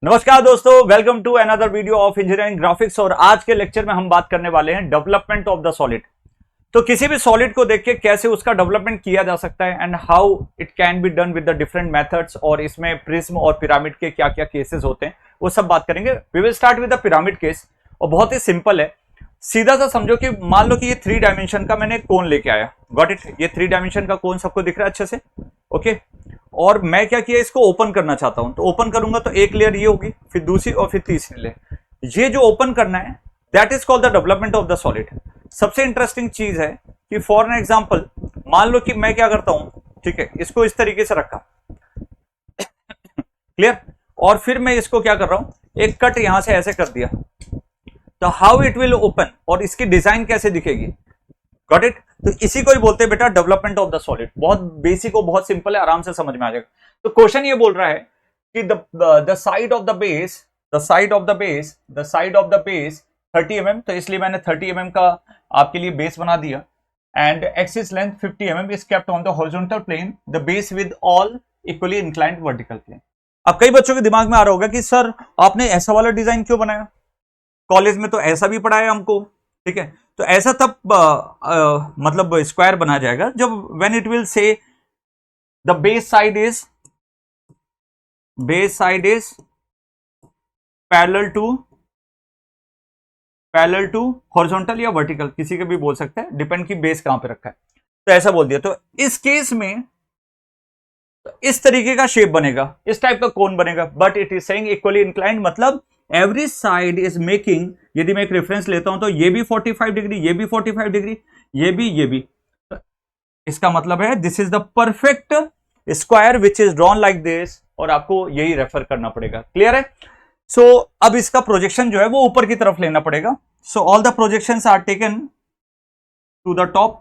नमस्कार दोस्तों, welcome to another video of engineering graphics. और आज के लेक्चर में हम बात करने वाले हैं डेवलपमेंट ऑफ द सॉलिड। तो किसी भी सॉलिड को देख के कैसे उसका डेवलपमेंट किया जा सकता है and how it can be done with the different methods, और इसमें प्रिज्म और पिरामिड के क्या क्या केसेस होते हैं वो सब बात करेंगे। We will start with the pyramid case और बहुत ही सिंपल है। सीधा सा समझो कि मान लो कि ये 3 डायमेंशन का मैंने कोन लेके आया। Got it? ये 3 डायमेंशन का कोन सबको दिख रहा है अच्छे से? ओके। और मैं क्या किया, इसको ओपन करना चाहता हूं। तो ओपन करूंगा तो एक लेयर ये होगी, फिर दूसरी और फिर तीसरी लेयर। ये जो ओपन करना है that is called the development of the solid. सबसे इंटरेस्टिंग चीज है कि फॉर एन एग्जांपल मान लो कि मैं क्या करता हूं, ठीक है, इसको इस तरीके से रखा, क्लियर। और फिर मैं इसको क्या कर रहा हूं, एक कट यहां से ऐसे कर दिया। तो हाउ इट विल ओपन और इसकी डिजाइन कैसे दिखेगी? Got it? तो इसी को ही बोलते हैं बेटा डेवलपमेंट ऑफ द सॉलिड। बहुत बेसिक और बहुत सिंपल है, आराम से समझ में आ जाएगा। तो क्वेश्चन ये बोल रहा है कि the side of the base, the side of the base, the side of the base 30 mm, तो इसलिए मैंने 30 mm का आपके लिए बेस बना दिया। And axis length 50 mm is kept on the horizontal plane, the base with all equally inclined vertical plane. अब कई बच्चों के दिमाग में आ रहा होगा कि सर आपने ऐसा वाला डिजाइन क्यों बनाया? कॉलेज में तो ऐसा भी पढ़ाया हमको, ठीक है। तो ऐसा तब मतलब स्क्वायर बना जाएगा जब when it will say the base side is parallel to horizontal या वर्टिकल, किसी के भी बोल सकते हैं, डिपेंड की बेस कहां पे रखा है। तो ऐसा बोल दिया। तो इस केस में इस तरीके का शेप बनेगा, इस टाइप का कोन बनेगा, but it is saying equally inclined, मतलब एवरी साइड इज मेकिंग, यदि मैं एक रेफरेंस लेता हूं तो ये भी 45 डिग्री, ये भी 45 डिग्री, ये भी। तो इसका मतलब है this is the perfect square which is drawn like this, और आपको यही रेफर करना पड़ेगा। क्लियर है? सो अब इसका प्रोजेक्शन जो है वो ऊपर की तरफ लेना पड़ेगा। So all the projections are taken to the top,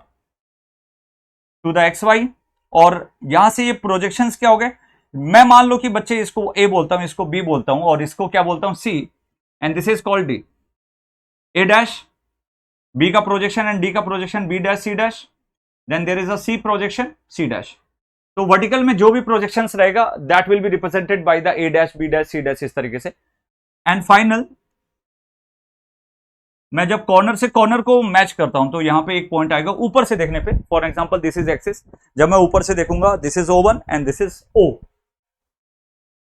to the X Y, और यहां से ये प्रोजेक्शंस क्या हो गए, मैं मान लो कि बच्चे इसको ए बोलता हूं, इसको बी बोलता हूं, और इसको क्या बोलता हूं, C, and this is called D. A dash B का प्रोजेक्शन एंड डी का projection B dash C dash, then there is a C projection C dash. तो वर्टिकल में जो भी प्रोजेक्शंस रहेगा that will be represented by the A dash B dash C dash, इस तरीके से। एंड फाइनल मैं जब कॉर्नर से कॉर्नर को मैच करता हूं तो यहां पे एक पॉइंट आएगा ऊपर से देखने पे। For example this is axis, जब मैं ऊपर से देखूंगा this is O1 and this is O,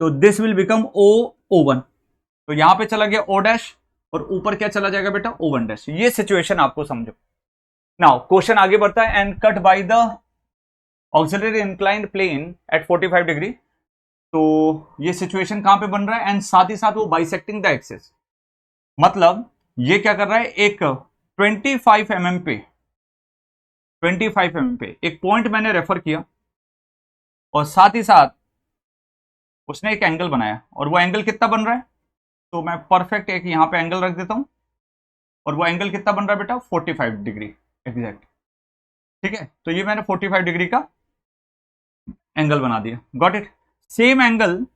तो दिस विल बिकम O1। तो यहां पे चला गया O डैश, और ऊपर क्या चला जाएगा बेटा, O1 डैश। ये सिचुएशन आपको समझो। नाउ क्वेश्चन आगे बढ़ता है। And cut by the auxiliary inclined plane at 45 degree. तो ये सिचुएशन कहां पे बन रहा है, एंड साथ ही साथ वो बाइसेक्टिंग द एक्सिस, मतलब ये क्या कर रहा है, एक 25 mm पे, 25 mm पे एक पॉइंट मैंने रेफर किया, और साथ ही साथ उसने एक एंगल बनाया, और वो एंगल कितना बन रहा है, तो मैं परफेक्ट एक यहां पे एंगल रख देता हूं, और वो एंगल कितना बन रहा है बेटा, 45 डिग्री एग्जैक्ट, ठीक है। तो ये मैंने 45 डिग्री का एंगल बना दिया। Got it? सेम एंगल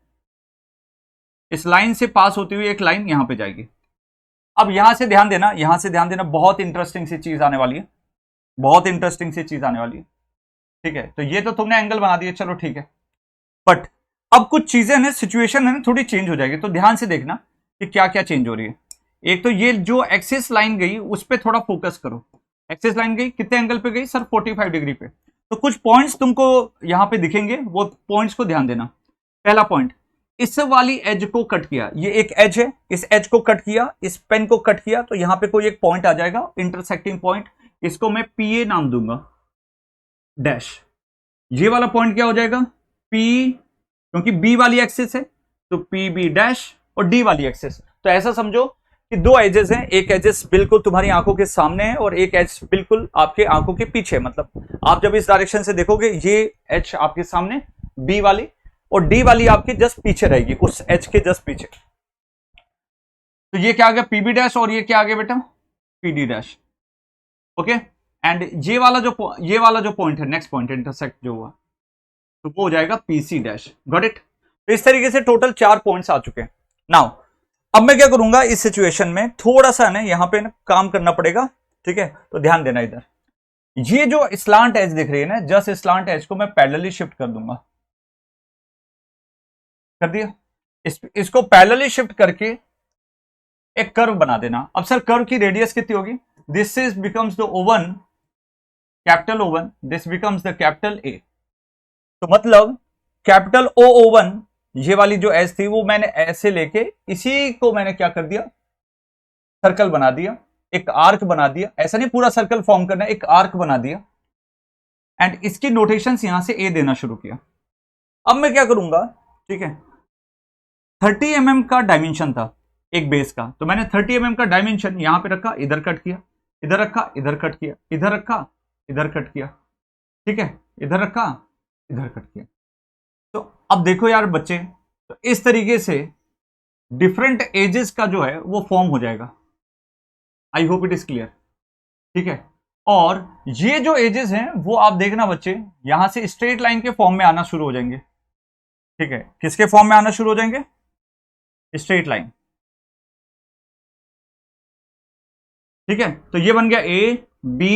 इस लाइन से पास होती हुई एक लाइन यहां पे जाएगी। अब यहां से ध्यान देना, यहां से ध्यान देना, बहुत इंटरेस्टिंग सी चीज आने वाली है, बहुत इंटरेस्टिंग सी चीज आने वाली है, ठीक है। तो ये तो तुमने एंगल बना दिया, चलो ठीक है, बट अब कुछ चीजें ना, सिचुएशन है ना, थोड़ी चेंज हो जाएगी। तो ध्यान से देखना कि क्या क्या चेंज हो रही है। एक तो ये जो एक्सिस लाइन गई उस पर थोड़ा फोकस करो। एक्सिस लाइन गई कितने एंगल पे गई सर, 45 डिग्री पे। तो कुछ पॉइंट्स तुमको यहां पे दिखेंगे, वो पॉइंट्स को ध्यान देना। पहला पॉइंट, इस वाली एज को कट किया, ये एक एज है, इस एज को कट किया, इस पेन को कट किया, तो यहां पे कोई एक पॉइंट आ जाएगा, इंटरसेक्टिंग पॉइंट। इसको मैं PA नाम दूंगा डैश। ये वाला पॉइंट क्या हो जाएगा, P, क्योंकि B वाली एक्सिस है तो PB डैश, और D वाली एक्सिस। तो ऐसा समझो कि 2 एजेस हैं, एक एजेस बिल्कुल तुम्हारी आंखों के सामने है, और एक एज बिल्कुल आपके आंखों के पीछे। मतलब आप जब इस डायरेक्शन से देखोगे ये एज आपके सामने B वाली, और D वाली आपके जस्ट पीछे रहेगी, उस एज के जस्ट पीछे। तो ये क्या आ गया, PB डैश, और ये क्या आ गया बेटा, PD डैश। ओके। एंड ये वाला जो पॉइंट है, नेक्स्ट पॉइंट इंटरसेक्ट जो हुआ, तो वो हो जाएगा PC डैश। Got it? तो इस तरीके से टोटल 4 पॉइंट्स आ चुके हैं। नाउ अब मैं क्या करूंगा, इस सिचुएशन में थोड़ा सा ना यहां पे ना काम करना पड़ेगा, ठीक है। तो ध्यान देना, इधर ये जो स्लांट एज दिख रही है ना, जस्ट स्लांट एज को मैं पैरेलली शिफ्ट कर दूंगा, कर दिया। इसको पैरेलली शिफ्ट करके एक कर्व बना देना। अब सर कर्व की रेडियस कितनी होगी? This is becomes the O1, capital O1, this becomes the capital A। तो मतलब कैपिटल O1 ये वाली जो एज थी वो मैंने ऐसे लेके इसी को मैंने क्या कर दिया, सर्कल बना दिया, एक आर्क बना दिया। ऐसा नहीं पूरा सर्कल फॉर्म करना, एक आर्क बना दिया एंड इसकी नोटेशंस यहां से A देना शुरू किया। अब मैं क्या करूंगा, ठीक है, 30 mm का डायमेंशन था एक बेस का, तो मैंने 30 mm का डायमेंशन यहां पे रखा, इधर कट किया, इधर रखा, इधर कट किया, इधर रखा, इधर कट किया, ठीक है, इधर रखा, इधर कट किया। तो अब देखो यार बच्चे, तो इस तरीके से डिफरेंट एजेस का जो है वो फॉर्म हो जाएगा। I hope it is clear, ठीक है। और ये जो एजेस हैं वो आप देखना बच्चे यहां से स्ट्रेट लाइन के फॉर्म में आना शुरू हो जाएंगे, ठीक है। किसके फॉर्म में आना शुरू हो जाएंगे? स्ट्रेट लाइन, ठीक है। तो ये बन गया A B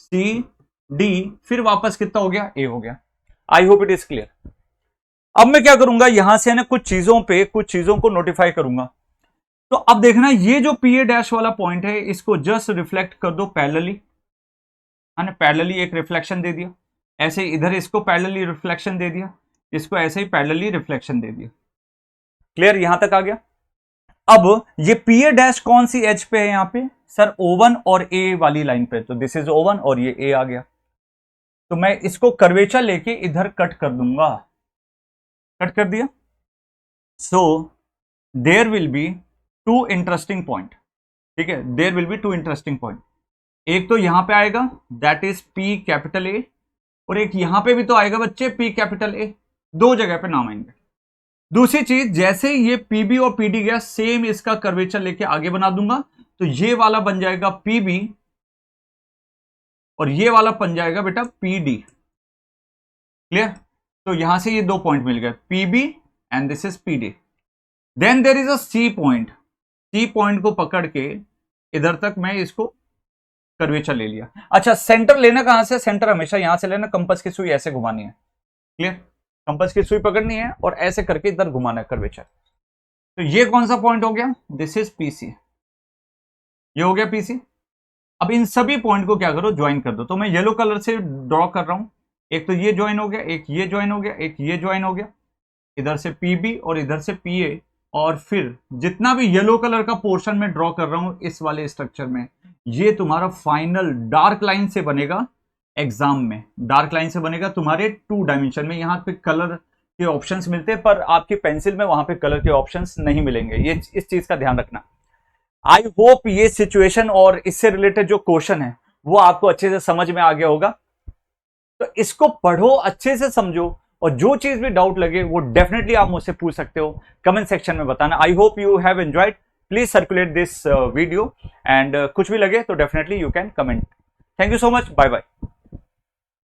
C D, फिर वापस कितना हो गया? A हो गया। I hope it is clear. अब मैं क्या करूंगा, यहां से ना कुछ चीजों को नोटिफाई करूंगा। तो अब देखना ये जो PA डैश वाला पॉइंट है इसको जस्ट रिफ्लेक्ट कर दो पैरेलली, है ना, पैरेलली एक रिफ्लेक्शन दे दिया, ऐसे इधर इसको पैरेलली रिफ्लेक्शन दे दिया, इसको ऐसे ही पैरेलली रिफ्लेक्शन दे दिया। क्लियर, यहां तक आ गया। अब ये PA डैश कौन सी एज पे है? यहां पे सर O1 और A वाली लाइन पे, तो दिस इज O1 और ये A आ गया। तो मैं इसको कर्वेचर लेके इधर कट कर दूंगा, कट कर दिया। So there will be two interesting point, ठीक है, there will be two interesting point. एक तो यहां पे आएगा that is P capital A, और एक यहां पे भी तो आएगा बच्चे P कैपिटल A, दो जगह पे नाम आएंगे। दूसरी चीज, जैसे ये PB और PD गया, सेम इसका कर्वेचर लेके आगे बना दूंगा, तो ये वाला बन जाएगा PB और ये वाला बन जाएगा बेटा PD। क्लियर? तो यहां से ये दो पॉइंट मिल गए, PB and this is PD। Then there is a C point, C point को पकड़ के इधर तक मैं इसको कर्वेचर ले लिया। अच्छा, सेंटर लेना कहां से? सेंटर हमेशा यहां से लेना, कंपास की सुई ऐसे घुमानी है। क्लियर? कंपास की सुई पकड़नी है और ऐसे करके इधर घुमाना है कर्वेचर। तो ये कौन सा पॉइंट हो गया? दिस इज PC, ये हो गया PC। अब इन सभी पॉइंट को क्या करो, ज्वाइन कर दो। तो मैं येलो कलर से ड्रॉ कर रहा हूं, एक तो ये ज्वाइन हो गया, एक ये ज्वाइन हो गया, एक ये ज्वाइन हो गया, इधर से PB और इधर से PA, और फिर जितना भी येलो कलर का पोर्शन में ड्रॉ कर रहा हूं इस वाले स्ट्रक्चर में, ये तुम्हारा फाइनल डार्क लाइन से बनेगा। एग्जाम में डार्क लाइन से बनेगा तुम्हारे 2 डायमेंशन में। यहां पे कलर के ऑप्शंस मिलते हैं पर आपकी पेंसिल में वहां पे कलर के ऑप्शंस नहीं मिलेंगे, ये इस चीज का ध्यान रखना। आई होप ये सिचुएशन और इससे रिलेटेड जो क्वेश्चन है वो आपको अच्छे से समझ में आ गया होगा। तो इसको पढ़ो, अच्छे से समझो, और जो चीज भी डाउट लगे वो डेफिनेटली आप मुझसे पूछ सकते हो, कमेंट सेक्शन में बताना। I hope you have enjoyed, please circulate this video, and कुछ भी लगे तो definitely you can comment. Thank you so much, bye bye.